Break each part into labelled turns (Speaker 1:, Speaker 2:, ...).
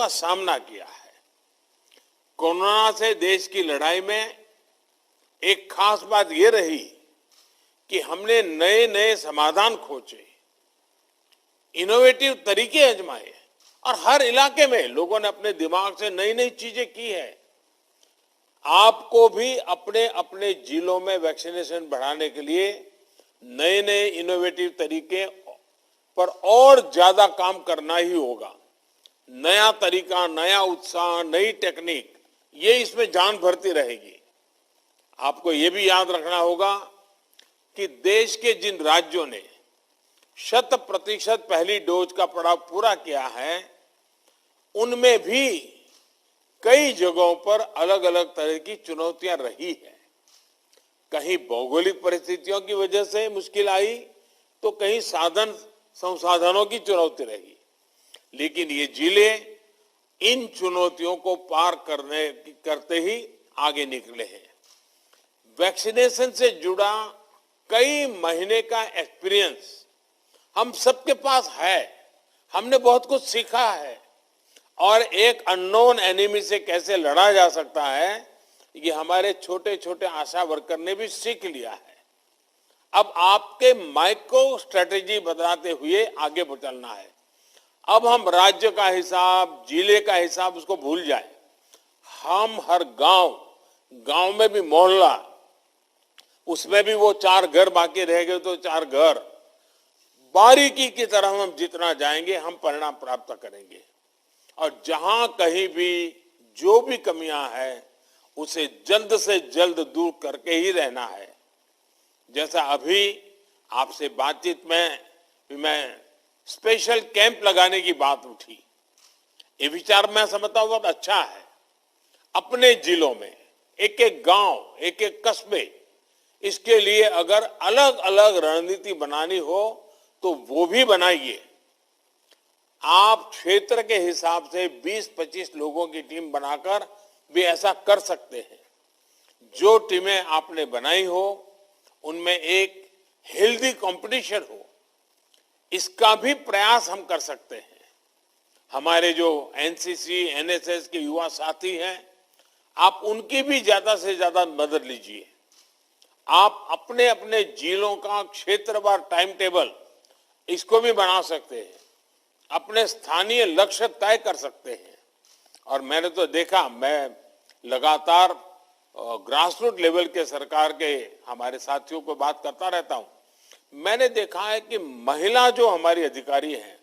Speaker 1: का सामना किया है। कोरोना से देश की लड़ाई में एक खास बात ये रही कि हमने नए नए समाधान खोजे, इनोवेटिव तरीके आजमाए और हर इलाके में लोगों ने अपने दिमाग से नई नई चीजें की है। आपको भी अपने अपने जिलों में वैक्सीनेशन बढ़ाने के लिए नए नए इनोवेटिव तरीके पर और ज्यादा काम करना ही होगा। नया तरीका, नया उत्साह, नई टेक्निक, ये इसमें जान भरती रहेगी। आपको ये भी याद रखना होगा कि देश के जिन राज्यों ने 100% पहली डोज का पड़ाव पूरा किया है, उनमें भी कई जगहों पर अलग अलग तरह की चुनौतियां रही है। कहीं भौगोलिक परिस्थितियों की वजह से मुश्किल आई, तो कहीं साधन संसाधनों की चुनौती रही, लेकिन ये जिले इन चुनौतियों को पार करते ही आगे निकले हैं। वैक्सीनेशन से जुड़ा कई महीने का एक्सपीरियंस हम सबके पास है। हमने बहुत कुछ सीखा है और एक अननोन एनिमी से कैसे लड़ा जा सकता है, ये हमारे छोटे छोटे आशा वर्कर ने भी सीख लिया है। अब आपके माइक्रो स्ट्रेटेजी बदलाते हुए आगे चलना है। अब हम राज्य का हिसाब, जिले का हिसाब उसको भूल जाए। हम हर गांव में भी मोहल्ला, उसमें भी वो 4 घर बाकी रह गए तो 4 घर, बारीकी की तरह हम जितना जाएंगे हम परिणाम प्राप्त करेंगे। और जहां कहीं भी जो भी कमियां हैं उसे जल्द से जल्द दूर करके ही रहना है। जैसा अभी आपसे बातचीत में मैं स्पेशल कैंप लगाने की बात उठी, ये विचार मैं समझता हूं बहुत अच्छा है। अपने जिलों में एक एक गांव, एक एक कस्बे, इसके लिए अगर अलग अलग रणनीति बनानी हो तो वो भी बनाइए। आप क्षेत्र के हिसाब से 20-25 लोगों की टीम बनाकर भी ऐसा कर सकते हैं। जो टीमें आपने बनाई हो उनमें एक हेल्दी कंपटीशन हो, इसका भी प्रयास हम कर सकते हैं। हमारे जो एनसीसी, एनएसएस के युवा साथी हैं, आप उनकी भी ज्यादा से ज्यादा मदद लीजिए। आप अपने अपने जिलों का क्षेत्रवार टाइम टेबल इसको भी बना सकते हैं, अपने स्थानीय लक्ष्य तय कर सकते हैं। और मैंने तो देखा, मैं लगातार ग्रासरूट लेवल के सरकार के हमारे साथियों को बात करता रहता हूं। मैंने देखा है कि महिला जो हमारी अधिकारी हैं,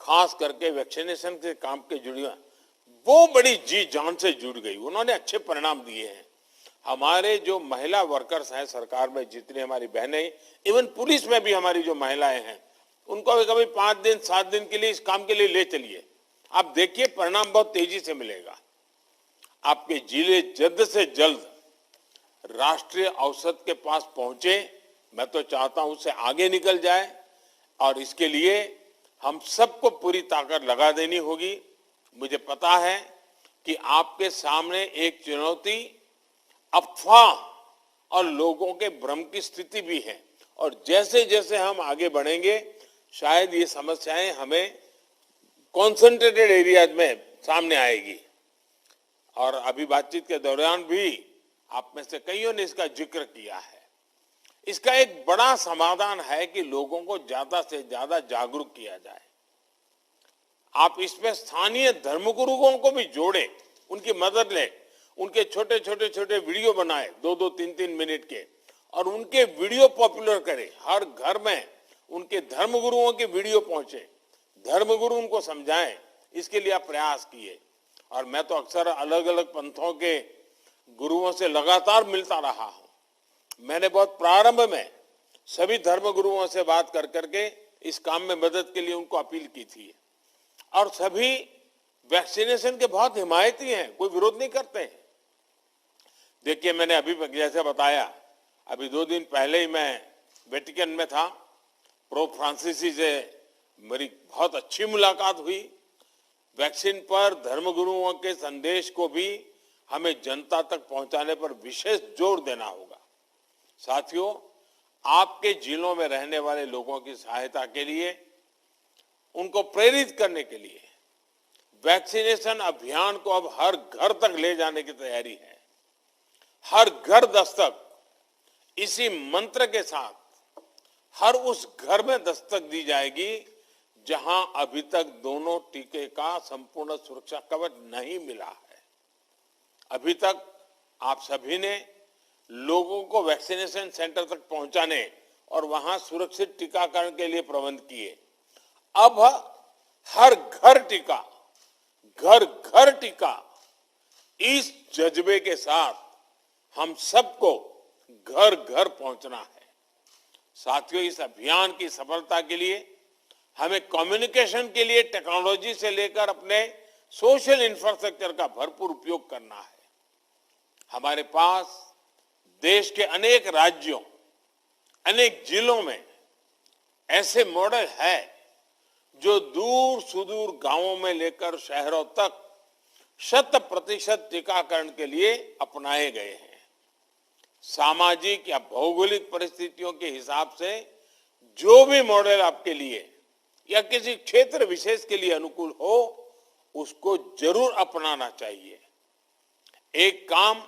Speaker 1: खास करके वैक्सीनेशन के काम के जुड़ी, वो बड़ी जी जान से जुड़ गई। उन्होंने अच्छे परिणाम दिए हैं। हमारे जो महिला वर्कर्स हैं सरकार में, जितनी हमारी बहनें, इवन पुलिस में भी हमारी जो महिलाएं हैं, उनको भी कभी 5 दिन 7 दिन के लिए इस काम के लिए ले चलिए। आप देखिए परिणाम बहुत तेजी से मिलेगा। आपके जिले जल्द से जल्द राष्ट्रीय औसत के पास पहुंचे, मैं तो चाहता हूं उससे आगे निकल जाए। और इसके लिए हम सबको पूरी ताकत लगा देनी होगी। मुझे पता है कि आपके सामने एक चुनौती अफवाह और लोगों के भ्रम की स्थिति भी है, और जैसे जैसे हम आगे बढ़ेंगे शायद ये समस्याएं हमें कॉन्सेंट्रेटेड एरियाज में सामने आएगी। और अभी बातचीत के दौरान भी आप में से कईयों ने इसका जिक्र किया है। इसका एक बड़ा समाधान है कि लोगों को ज्यादा से ज्यादा जागरूक किया जाए। आप इसमें स्थानीय धर्मगुरुओं को भी जोड़े, उनकी मदद लें, उनके छोटे छोटे वीडियो बनाए 2-2, 3-3 मिनट के, और उनके वीडियो पॉपुलर करें। हर घर में उनके धर्मगुरुओं के वीडियो पहुंचे, धर्मगुरु उनको समझाएं। इसके लिए आप प्रयास किए। और मैं तो अक्सर अलग अलग पंथों के गुरुओं से लगातार मिलता रहा हूं। मैंने बहुत प्रारंभ में सभी धर्मगुरुओं से बात कर करके इस काम में मदद के लिए उनको अपील की थी, और सभी वैक्सीनेशन के बहुत हिमायती हैं, कोई विरोध नहीं करते हैं। देखिए, मैंने अभी जैसे बताया, अभी 2 दिन पहले ही मैं वेटिकन में था। पोप फ्रांसिस से मेरी बहुत अच्छी मुलाकात हुई। वैक्सीन पर धर्मगुरुओं के संदेश को भी हमें जनता तक पहुंचाने पर विशेष जोर देना होगा। साथियों, आपके जिलों में रहने वाले लोगों की सहायता के लिए, उनको प्रेरित करने के लिए वैक्सीनेशन अभियान को अब हर घर तक ले जाने की तैयारी है। हर घर दस्तक, इसी मंत्र के साथ हर उस घर में दस्तक दी जाएगी जहां अभी तक दोनों टीके का संपूर्ण सुरक्षा कवच नहीं मिला है। अभी तक आप सभी ने लोगों को वैक्सीनेशन सेंटर तक पहुंचाने और वहां सुरक्षित टीकाकरण के लिए प्रबंध किए। अब हर घर टीका, घर घर टीका, इस जज्बे के साथ हम सबको घर घर पहुंचना है। साथियों, इस अभियान की सफलता के लिए हमें कम्युनिकेशन के लिए टेक्नोलॉजी से लेकर अपने सोशल इंफ्रास्ट्रक्चर का भरपूर उपयोग करना है। हमारे पास देश के अनेक राज्यों, अनेक जिलों में ऐसे मॉडल है जो दूर सुदूर गांवों में लेकर शहरों तक 100% टीकाकरण के लिए अपनाए गए हैं। सामाजिक या भौगोलिक परिस्थितियों के हिसाब से जो भी मॉडल आपके लिए या किसी क्षेत्र विशेष के लिए अनुकूल हो, उसको जरूर अपनाना चाहिए। एक काम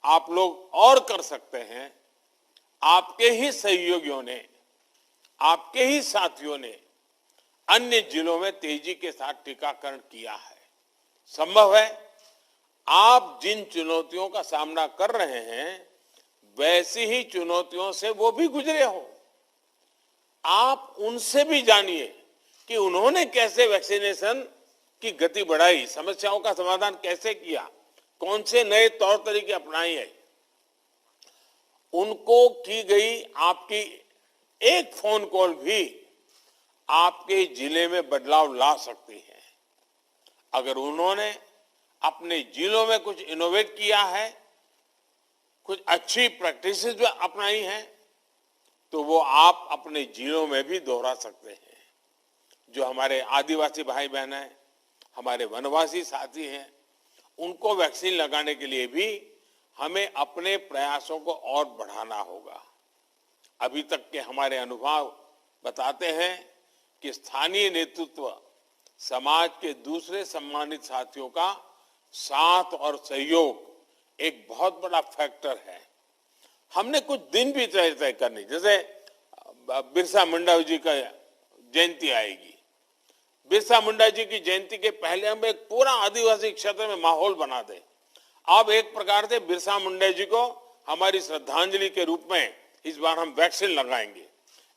Speaker 1: आप लोग और कर सकते हैं। आपके ही सहयोगियों ने, आपके ही साथियों ने अन्य जिलों में तेजी के साथ टीकाकरण किया है। संभव है आप जिन चुनौतियों का सामना कर रहे हैं, वैसी ही चुनौतियों से वो भी गुजरे हो। आप उनसे भी जानिए कि उन्होंने कैसे वैक्सीनेशन की गति बढ़ाई, समस्याओं का समाधान कैसे किया, कौन से नए तौर तरीके अपनाए हैं। उनको की गई आपकी एक फोन कॉल भी आपके जिले में बदलाव ला सकती है। अगर उन्होंने अपने जिलों में कुछ इनोवेट किया है, कुछ अच्छी प्रैक्टिसेस भी अपनाई हैं, तो वो आप अपने जिलों में भी दोहरा सकते हैं। जो हमारे आदिवासी भाई बहन हैं, हमारे वनवासी साथी हैं, उनको वैक्सीन लगाने के लिए भी हमें अपने प्रयासों को और बढ़ाना होगा। अभी तक के हमारे अनुभव बताते हैं कि स्थानीय नेतृत्व समाज के दूसरे सम्मानित साथियों का साथ और सहयोग एक बहुत बड़ा फैक्टर है। हमने कुछ दिन भी तय करनी, जैसे बिरसा मुंडा जी का जयंती आएगी। बिरसा मुंडा जी की जयंती के पहले हम एक पूरा आदिवासी क्षेत्र में माहौल बना दें। अब एक प्रकार से बिरसा मुंडा जी को हमारी श्रद्धांजलि के रूप में इस बार हम वैक्सीन लगाएंगे।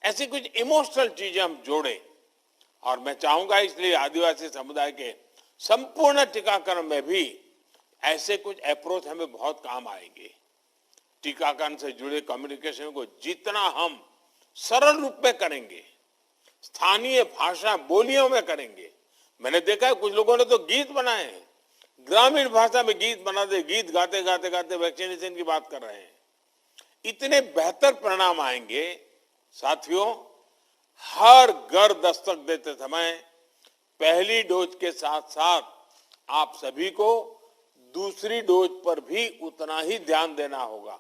Speaker 1: ऐसी कुछ इमोशनल चीजें हम जोड़ें। और मैं चाहूंगा इसलिए आदिवासी समुदाय के संपूर्ण टीकाकरण में भी ऐसे कुछ अप्रोच हमें बहुत काम आएंगे। टीकाकरण से जुड़े कम्युनिकेशन को जितना हम सरल रूप में करेंगे, स्थानीय भाषा बोलियों में करेंगे। मैंने देखा है कुछ लोगों ने तो गीत बनाए हैं, ग्रामीण भाषा में गीत बना दे, गीत गाते गाते गाते वैक्सीनेशन की बात कर रहे हैं। इतने बेहतर परिणाम आएंगे। साथियों, हर घर दस्तक देते समय पहली डोज के साथ साथ आप सभी को दूसरी डोज पर भी उतना ही ध्यान देना होगा,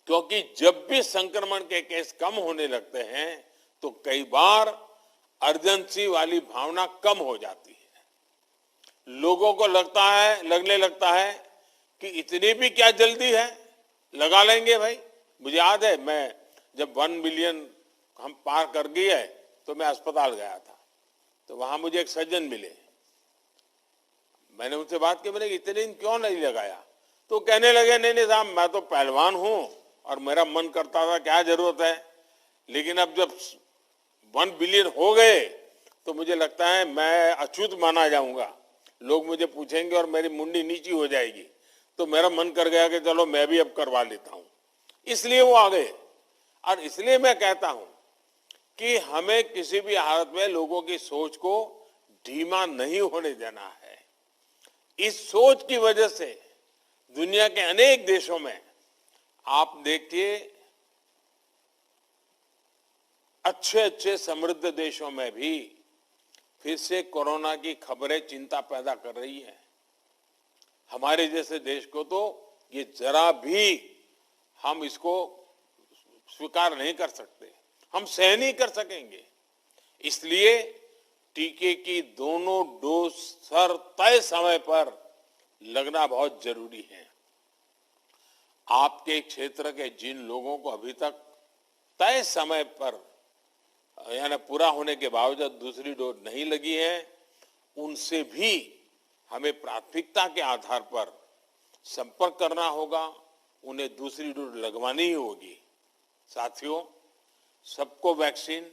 Speaker 1: क्योंकि जब भी संक्रमण के केस कम होने लगते हैं तो कई बार अर्जेंसी वाली भावना कम हो जाती है। लोगों को लगने लगता है कि इतनी भी क्या जल्दी है, लगा लेंगे भाई। मुझे याद है, मैं जब 1 मिलियन हम पार कर गए तो मैं अस्पताल गया था, तो वहां मुझे एक सज्जन मिले। मैंने उनसे बात की, मैंने इतने दिन क्यों नहीं लगाया? तो कहने लगे, नहीं साहब, मैं तो पहलवान हूं और मेरा मन करता था, क्या जरूरत है, लेकिन अब जब 1 बिलियन हो गए तो मुझे लगता है मैं अछूत माना जाऊंगा। लोग मुझे पूछेंगे और मेरी मुंडी नीची हो जाएगी, तो मेरा मन कर गया कि चलो मैं भी अब करवा लेता हूं। इसलिए वो आ गए। और इसलिए मैं कहता हूं कि हमें किसी भी हालत में लोगों की सोच को धीमा नहीं होने देना है। इस सोच की वजह से दुनिया के अनेक देशों में आप देखिए, अच्छे अच्छे समृद्ध देशों में भी फिर से कोरोना की खबरें चिंता पैदा कर रही है। हमारे जैसे देश को तो ये जरा भी हम इसको स्वीकार नहीं कर सकते, हम सह नहीं कर सकेंगे। इसलिए टीके की दोनों डोज तय समय पर लगना बहुत जरूरी है। आपके क्षेत्र के जिन लोगों को अभी तक तय समय पर यानी पूरा होने के बावजूद दूसरी डोज नहीं लगी है, उनसे भी हमें प्राथमिकता के आधार पर संपर्क करना होगा, उन्हें दूसरी डोज लगवानी ही होगी। साथियों, सबको वैक्सीन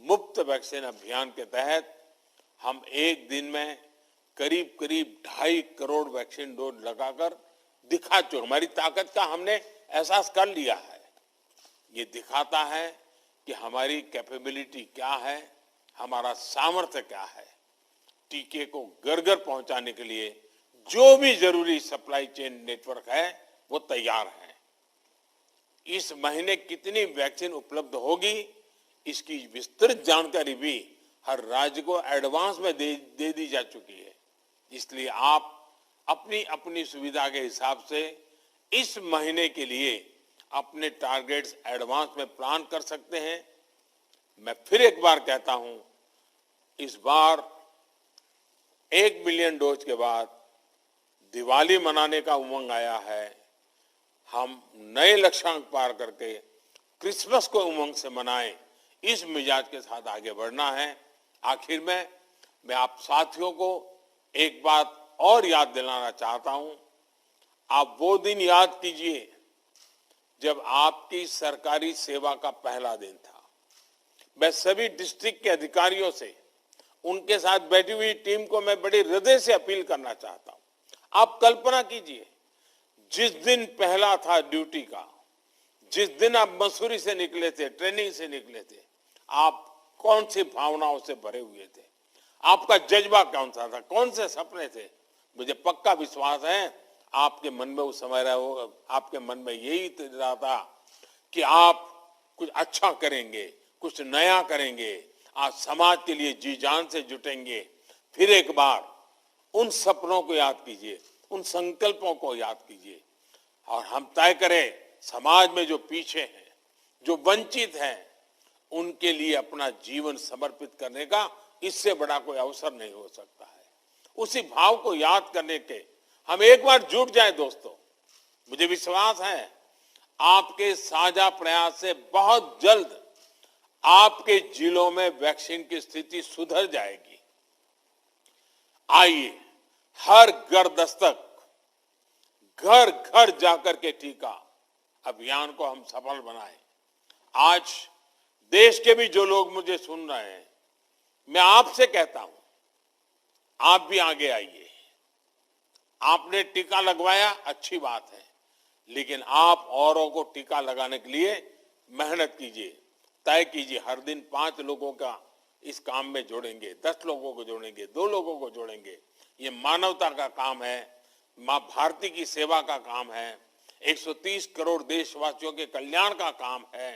Speaker 1: मुफ्त वैक्सीन अभियान के तहत हम एक दिन में करीब करीब 2.5 करोड़ वैक्सीन डोज लगाकर दिखा चुके, हमारी ताकत का हमने एहसास कर लिया है। ये दिखाता है कि हमारी कैपेबिलिटी क्या है, हमारा सामर्थ्य क्या है। टीके को घर घर पहुंचाने के लिए जो भी जरूरी सप्लाई चेन नेटवर्क है वो तैयार है। इस महीने कितनी वैक्सीन उपलब्ध होगी, इसकी विस्तृत जानकारी भी हर राज्य को एडवांस में दे दी जा चुकी है। इसलिए आप अपनी अपनी सुविधा के हिसाब से इस महीने के लिए अपने टारगेट्स एडवांस में प्लान कर सकते हैं। मैं फिर एक बार कहता हूं, इस बार 1 मिलियन डोज के बाद दिवाली मनाने का उमंग आया है। हम नए लक्ष्यांक पार करके क्रिसमस को उमंग से मनाएं, इस मिजाज के साथ आगे बढ़ना है। आखिर में मैं आप साथियों को एक बात और याद दिलाना चाहता हूं। आप वो दिन याद कीजिए जब आपकी सरकारी सेवा का पहला दिन था। मैं सभी डिस्ट्रिक्ट के अधिकारियों से, उनके साथ बैठी हुई टीम को मैं बड़े हृदय से अपील करना चाहता हूं। आप कल्पना कीजिए, जिस दिन पहला था ड्यूटी का, जिस दिन आप मसूरी से निकले थे, ट्रेनिंग से निकले थे, आप कौन सी भावनाओं से भरे हुए थे, आपका जज्बा कौन सा था, कौन से सपने थे। मुझे पक्का विश्वास है आपके मन में उस समय आपके मन में यही रहा था कि आप कुछ अच्छा करेंगे, कुछ नया करेंगे, आज समाज के लिए जी जान से जुटेंगे। फिर एक बार उन सपनों को याद कीजिए, उन संकल्पों को याद कीजिए और हम तय करें समाज में जो पीछे हैं, जो वंचित हैं, उनके लिए अपना जीवन समर्पित करने का इससे बड़ा कोई अवसर नहीं हो सकता है। उसी भाव को याद करने के हम एक बार जुट जाएं दोस्तों। मुझे विश्वास है आपके साझा प्रयास से बहुत जल्द आपके जिलों में वैक्सीन की स्थिति सुधर जाएगी। आइए हर घर दस्तक, घर घर जाकर के टीका अभियान को हम सफल बनाएं। आज देश के भी जो लोग मुझे सुन रहे हैं, मैं आपसे कहता हूं, आप भी आगे आइए। आपने टीका लगवाया, अच्छी बात है, लेकिन आप औरों को टीका लगाने के लिए मेहनत कीजिए, तय कीजिए। हर दिन 5 लोगों का इस काम में जोड़ेंगे, 10 लोगों को जोड़ेंगे, 2 लोगों को जोड़ेंगे। ये मानवता का काम है, मां भारती की सेवा का काम है, 130 करोड़ देशवासियों के कल्याण का काम है।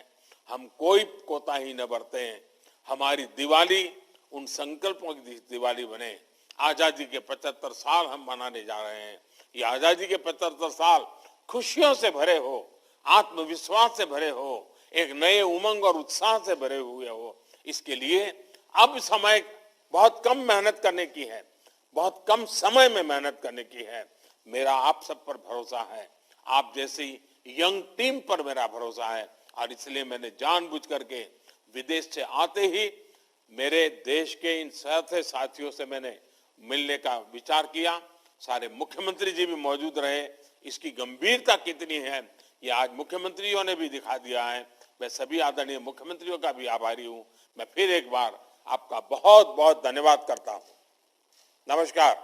Speaker 1: हम कोई कोताही न बरतें। हमारी दिवाली उन संकल्पों की दिवाली बने। आजादी के 75 साल हम मनाने जा रहे हैं। ये आजादी के 75 साल खुशियों से भरे हो, आत्मविश्वास से भरे हो, एक नए उमंग और उत्साह से भरे हुए हो। इसके लिए अब समय बहुत कम मेहनत करने की है, बहुत कम समय में मेहनत करने की है। मेरा आप सब पर भरोसा है, आप जैसी यंग टीम पर मेरा भरोसा है और इसलिए मैंने जानबूझ करके विदेश से आते ही मेरे देश के इन साथियों से मैंने मिलने का विचार किया। सारे मुख्यमंत्री जी भी मौजूद रहे। इसकी गंभीरता कितनी है ये आज मुख्यमंत्रियों ने भी दिखा दिया है। मैं सभी आदरणीय मुख्यमंत्रियों का भी आभारी हूं। मैं फिर एक बार आपका बहुत बहुत धन्यवाद करता हूं। नमस्कार।